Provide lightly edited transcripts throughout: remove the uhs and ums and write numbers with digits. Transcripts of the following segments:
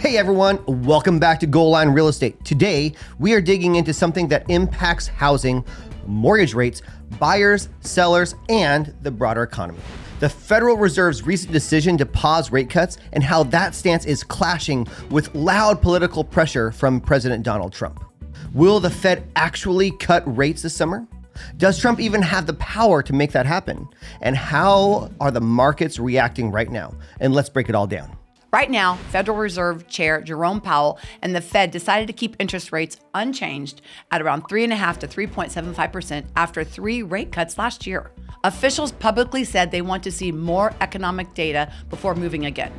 Hey everyone, welcome back to Goal Line Real Estate. Today, we are digging into something that impacts housing, mortgage rates, buyers, sellers, and the broader economy. The Federal Reserve's recent decision to pause rate cuts and how that stance is clashing with loud political pressure from President Donald Trump. Will the Fed actually cut rates this summer? Does Trump even have the power to make that happen? And how are the markets reacting right now? And let's break it all down. Right now, Federal Reserve Chair Jerome Powell and the Fed decided to keep interest rates unchanged at around 3.5% to 3.75% after 3 rate cuts last year. Officials publicly said they want to see more economic data before moving again,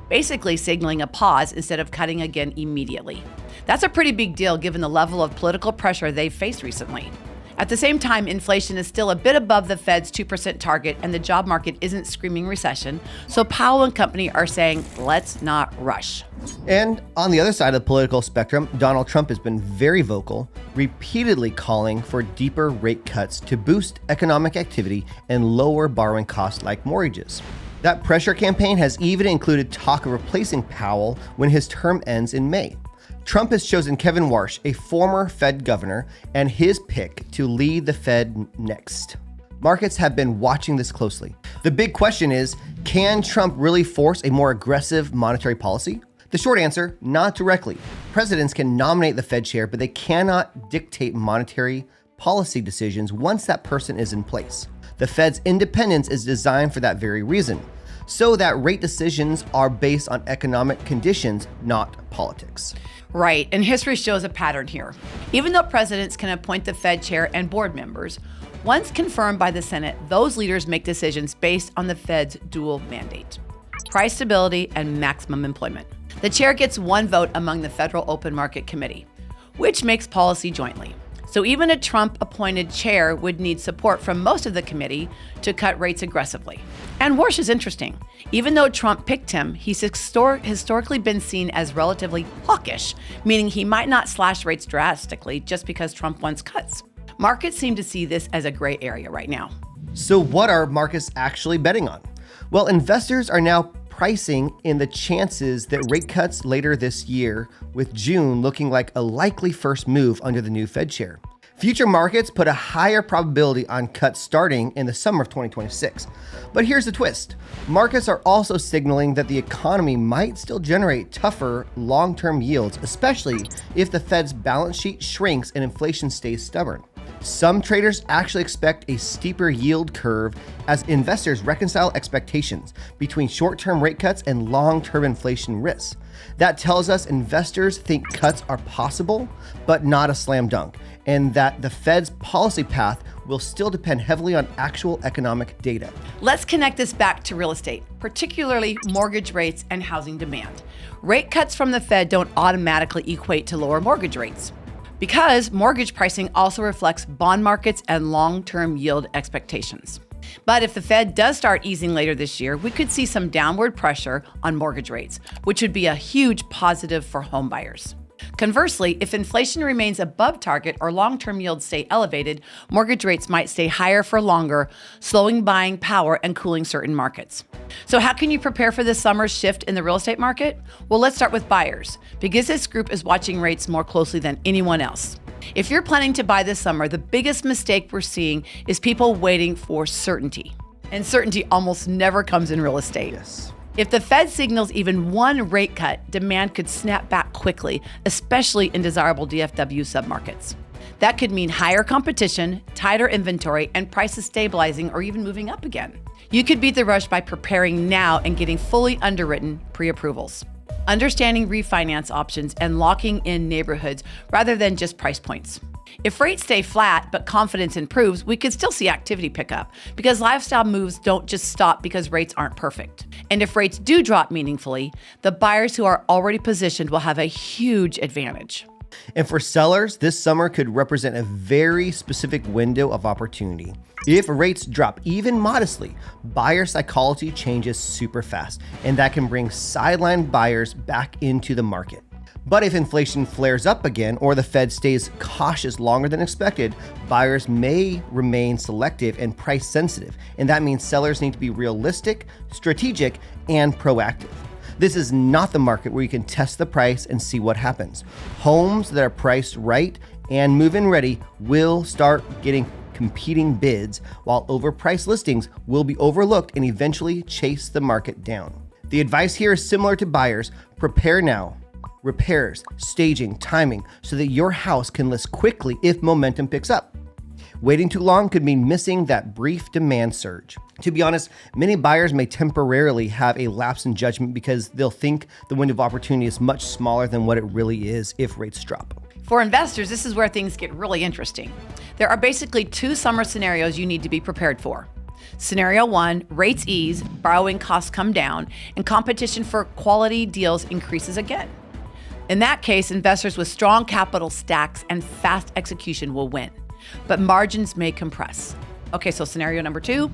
basically signaling a pause instead of cutting again immediately. That's a pretty big deal given the level of political pressure they've faced recently. At the same time, inflation is still a bit above the Fed's 2% target and the job market isn't screaming recession, so Powell and company are saying, let's not rush. And on the other side of the political spectrum, Donald Trump has been very vocal, repeatedly calling for deeper rate cuts to boost economic activity and lower borrowing costs like mortgages. That pressure campaign has even included talk of replacing Powell when his term ends in May. Trump has chosen Kevin Warsh, a former Fed governor, and his pick to lead the Fed next. Markets have been watching this closely. The big question is, can Trump really force a more aggressive monetary policy? The short answer, not directly. Presidents can nominate the Fed chair, but they cannot dictate monetary policy decisions once that person is in place. The Fed's independence is designed for that very reason, so that rate decisions are based on economic conditions, not politics. Right, and history shows a pattern here. Even though presidents can appoint the Fed chair and board members, once confirmed by the Senate, those leaders make decisions based on the Fed's dual mandate: price stability and maximum employment. The chair gets one vote among the Federal Open Market Committee, which makes policy jointly. So even a Trump-appointed chair would need support from most of the committee to cut rates aggressively. And Warsh is interesting. Even though Trump picked him, he's historically been seen as relatively hawkish, meaning he might not slash rates drastically just because Trump wants cuts. Markets seem to see this as a gray area right now. So what are markets actually betting on? Well, investors are now pricing in the chances that rate cuts later this year, with June looking like a likely first move under the new Fed chair. Future markets put a higher probability on cuts starting in the summer of 2026. But here's the twist. Markets are also signaling that the economy might still generate tougher long-term yields, especially if the Fed's balance sheet shrinks and inflation stays stubborn. Some traders actually expect a steeper yield curve as investors reconcile expectations between short-term rate cuts and long-term inflation risks. That tells us investors think cuts are possible, but not a slam dunk, and that the Fed's policy path will still depend heavily on actual economic data. Let's connect this back to real estate, particularly mortgage rates and housing demand. Rate cuts from the Fed don't automatically equate to lower mortgage rates, because mortgage pricing also reflects bond markets and long-term yield expectations. But if the Fed does start easing later this year, we could see some downward pressure on mortgage rates, which would be a huge positive for home buyers. Conversely, if inflation remains above target or long-term yields stay elevated, mortgage rates might stay higher for longer, slowing buying power and cooling certain markets. So how can you prepare for this summer's shift in the real estate market? Well, let's start with buyers, because this group is watching rates more closely than anyone else. If you're planning to buy this summer, the biggest mistake we're seeing is people waiting for certainty. And certainty almost never comes in real estate. Yes. If the Fed signals even one rate cut, demand could snap back quickly, especially in desirable DFW submarkets. That could mean higher competition, tighter inventory, and prices stabilizing or even moving up again. You could beat the rush by preparing now and getting fully underwritten pre-approvals, understanding refinance options, and locking in neighborhoods rather than just price points. If rates stay flat but confidence improves, we could still see activity pick up, because lifestyle moves don't just stop because rates aren't perfect. And if rates do drop meaningfully, the buyers who are already positioned will have a huge advantage. And for sellers, this summer could represent a very specific window of opportunity. If rates drop even modestly, buyer psychology changes super fast, and that can bring sidelined buyers back into the market. But if inflation flares up again or the Fed stays cautious longer than expected, buyers may remain selective and price sensitive, and that means sellers need to be realistic, strategic, and proactive. This is not the market where you can test the price and see what happens. Homes that are priced right and move-in ready will start getting competing bids, while overpriced listings will be overlooked and eventually chase the market down. The advice here is similar to buyers. Prepare now. Repairs, staging, timing, so that your house can list quickly if momentum picks up. Waiting too long could mean missing that brief demand surge. To be honest, many buyers may temporarily have a lapse in judgment because they'll think the window of opportunity is much smaller than what it really is if rates drop. For investors, this is where things get really interesting. There are basically two summer scenarios you need to be prepared for. Scenario 1, rates ease, borrowing costs come down, and competition for quality deals increases again. In that case, investors with strong capital stacks and fast execution will win, but margins may compress. Okay, so scenario number 2,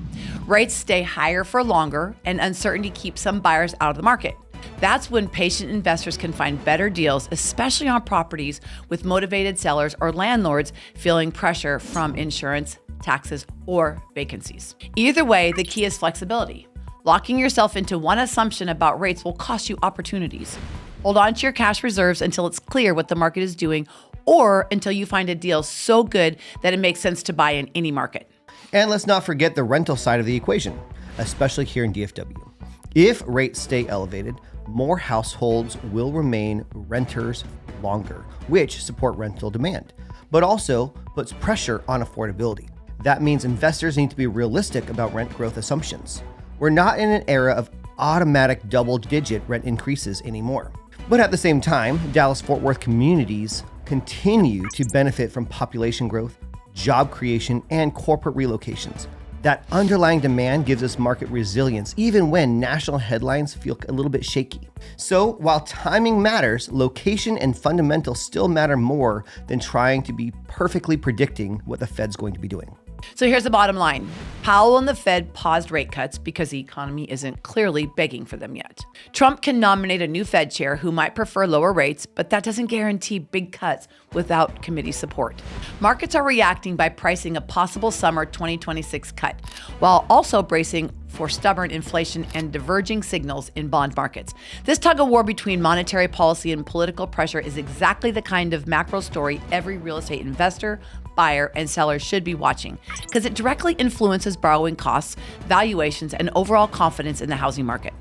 rates stay higher for longer and uncertainty keeps some buyers out of the market. That's when patient investors can find better deals, especially on properties with motivated sellers or landlords feeling pressure from insurance, taxes, or vacancies. Either way, the key is flexibility. Locking yourself into one assumption about rates will cost you opportunities. Hold on to your cash reserves until it's clear what the market is doing or until you find a deal so good that it makes sense to buy in any market. And let's not forget the rental side of the equation, especially here in DFW. If rates stay elevated, more households will remain renters longer, which support rental demand, but also puts pressure on affordability. That means investors need to be realistic about rent growth assumptions. We're not in an era of automatic double-digit rent increases anymore. But at the same time, Dallas-Fort Worth communities continue to benefit from population growth, job creation, and corporate relocations. That underlying demand gives us market resilience even when national headlines feel a little bit shaky. So while timing matters, location and fundamentals still matter more than trying to be perfectly predicting what the Fed's going to be doing. So here's the bottom line. Powell and the Fed paused rate cuts because the economy isn't clearly begging for them yet. Trump can nominate a new Fed chair who might prefer lower rates, but that doesn't guarantee big cuts without committee support. Markets are reacting by pricing a possible summer 2026 cut, while also bracing for stubborn inflation and diverging signals in bond markets. This tug of war between monetary policy and political pressure is exactly the kind of macro story every real estate investor, buyer, and seller should be watching because it directly influences borrowing costs, valuations, and overall confidence in the housing market.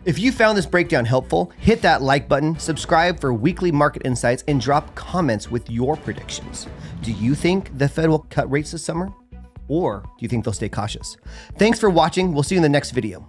If you found this breakdown helpful, hit that like button, subscribe for weekly market insights, and drop comments with your predictions. Do you think the Fed will cut rates this summer? Or do you think they'll stay cautious? Thanks for watching. We'll see you in the next video.